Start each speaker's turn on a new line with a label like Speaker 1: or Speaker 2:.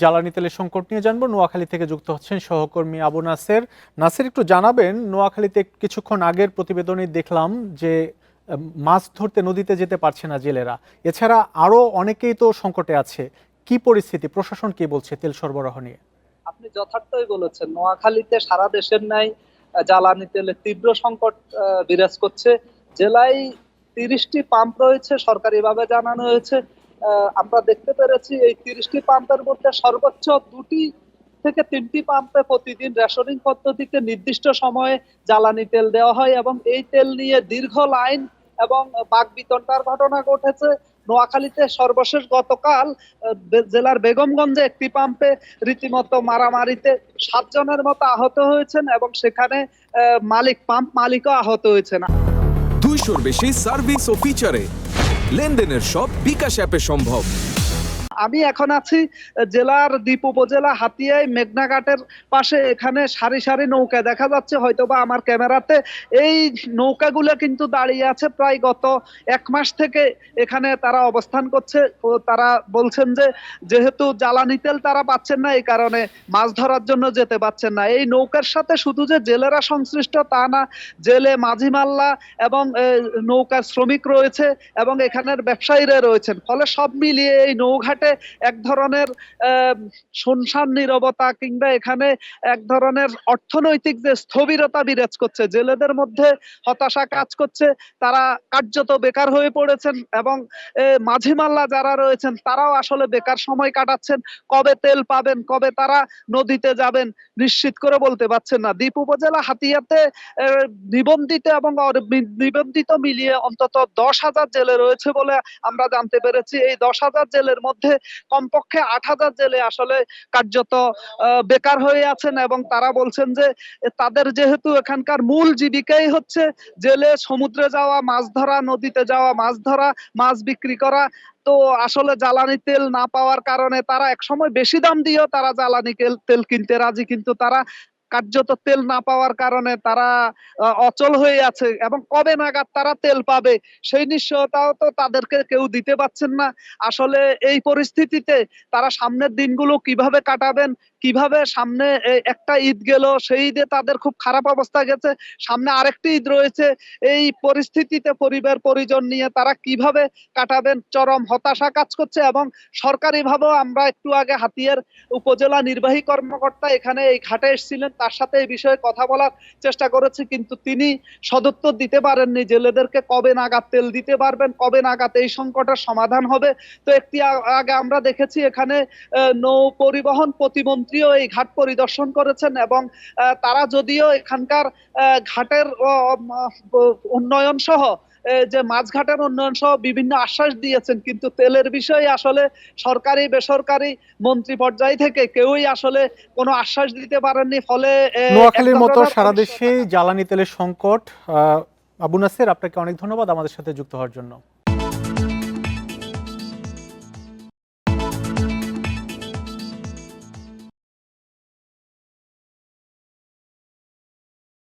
Speaker 1: জ্বালানি তেলের সংকট নিয়ে জানবো। নোয়াখালী থেকে যুক্ত হচ্ছেন সহকর্মী আবু নাসের। নাসের, একটু জানাবেন, নোয়াখালীতে কিছুক্ষণ আগের প্রতিবেদনে দেখলাম যে মাছ ধরতে নদীতে যেতে পারছে না জেলেরা। এছাড়া আরো অনেকেই তো সংকটে আছে। কি পরিস্থিতি, প্রশাসন কি বলছে তেল সরবরাহ নিয়ে?
Speaker 2: আপনি যথার্থই বলেছেন, নোয়াখালীতে সারা দেশের ন্যায় জ্বালানি তেলের তীব্র সংকট বিরাজ করছে। জেলায় 30টি পাম্প রয়েছে, সরকারিভাবে জানানো হয়েছে। আমরা দেখতে পেরেছি এই 30টি পাম্পের মধ্যে সর্বোচ্চ 2টি থেকে 3টি পাম্পে প্রতিদিন রেশনিং পদ্ধতিতে নির্দিষ্ট সময়ে জ্বালানি তেল দেওয়া হয় এবং এই তেল নিয়ে দীর্ঘ লাইন এবং বাকবিতণ্ডার ঘটনা ঘটেছে। নোয়াখালীতে সর্বশেষ গতকাল জেলার বেগমগঞ্জে একটি পাম্পে রীতিমতো মারামারিতে 7 জনের মতো আহত হয়েছেন এবং সেখানে পাম্প মালিকও আহত হয়েছেন।
Speaker 3: 200-র বেশি সার্ভিস ও ফিচারে লেনদেনের সব বিকাশ অ্যাপে সম্ভব।
Speaker 2: আমি এখন আছি জেলার দ্বীপ উপজেলা হাতিয়ায় মেঘনাঘাটের পাশে। এখানে সারি সারি নৌকা দেখা যাচ্ছে, হয়তোবা আমার ক্যামেরাতে। এই নৌকাগুলো কিন্তু দাঁড়িয়ে আছে প্রায় গত 1 মাস থেকে এখানে তারা অবস্থান করছে। তারা বলছেন যে যেহেতু জ্বালানি তেল তারা পাচ্ছেন না, এই কারণে মাছ ধরার জন্য যেতে পারছেন না। এই নৌকার সাথে শুধু যে জেলেরা সংশ্লিষ্ট তা না, জেলে মাঝি মাল্লা এবং নৌকার শ্রমিক রয়েছে এবং এখানের ব্যবসায়ীরা রয়েছেন। ফলে সব মিলিয়ে এই নৌঘাটে এক ধরনের শুনশান নীরবতা কিংবা এখানে এক ধরনের অর্থনৈতিক যে স্থবিরতা বিরাজ করছে। জেলেদের মধ্যে হতাশা কাজ করছে, তারা কার্যত বেকার হয়ে পড়েছেন এবং মাঝি মাল্লা যারা রয়েছেন তারাও আসলে বেকার সময় কাটাচ্ছেন। কবে তেল পাবেন, কবে তারা নদীতে যাবেন নিশ্চিত করে বলতে পারছেন না। দ্বীপ উপজেলা হাতিয়াতে নিবন্ধিত এবং নিবন্ধিত মিলিয়ে অন্তত 10,000 জেলে রয়েছে বলে আমরা জানতে পেরেছি। এই 10,000 জেলের মধ্যে কমপক্ষে 8,000 জেলে আসলে কার্যত বেকার হয়ে আছেন এবং তারা বলছেন যে তাদের যেহেতু এখানকার মূল জীবিকাই হচ্ছে জেলে সমুদ্রে যাওয়া, মাছ ধরা, নদীতে যাওয়া, মাছ ধরা, মাছ বিক্রি করা। তো আসলে জ্বালানি তেল না পাওয়ার কারণে তারা একসময় বেশি দাম দিয়েও তারা জ্বালানি তেল কিনতে রাজি, কিন্তু তারা কার্যত তেল না পাওয়ার কারণে তারা অচল হয়ে আছে এবং কবে নাগাদ তারা তেল পাবে সেই নিশ্চয়তাও তো তাদেরকে কেউ দিতে পারছেন না। আসলে এই পরিস্থিতিতে তারা সামনের দিনগুলো কিভাবে কাটাবেন, কিভাবে সামনে একটা ঈদ গেল, সেই ঈদে তাদের খুব খারাপ অবস্থা গেছে, সামনে আরেকটি ঈদ রয়েছে। এই পরিস্থিতিতে পরিবার পরিজন নিয়ে তারা কিভাবে কাটাবেন, চরম হতাশা কাজ করছে। এবং সরকারিভাবেও আমরা একটু আগে হাতিয়ার উপজেলা নির্বাহী কর্মকর্তা এখানে এই ঘাটে এসেছিলেন, তার সাথে এই বিষয়ে কথা বলার চেষ্টা করেছি, কিন্তু তিনি সদুত্তর দিতে পারেননি জেলেদেরকে কবে নাগাদ তেল দিতে পারবেন, কবে নাগাদ এই সংকটের সমাধান হবে। তো একটি আগে আমরা দেখেছি এখানে নৌ পরিবহন প্রতিমন্ত্রীও এই ঘাট পরিদর্শন করেছেন এবং তারা যদিও এখানকার ঘাটের উন্নয়ন সহ যে মাছঘাটের উন্নয়ন সহ বিভিন্ন আশ্বাস দিয়েছেন, কিন্তু তেলের বিষয়ে আসলে সরকারি বেসরকারি মন্ত্রী পর্যায় থেকে কেউই আসলে কোনো আশ্বাস দিতে পারেননি। ফলে
Speaker 1: নোয়াখালীর মতো সারা দেশে জ্বালানি তেলের সংকট। আবু নাসের, আপনাকে অনেক ধন্যবাদ আমাদের সাথে যুক্ত হওয়ার জন্য।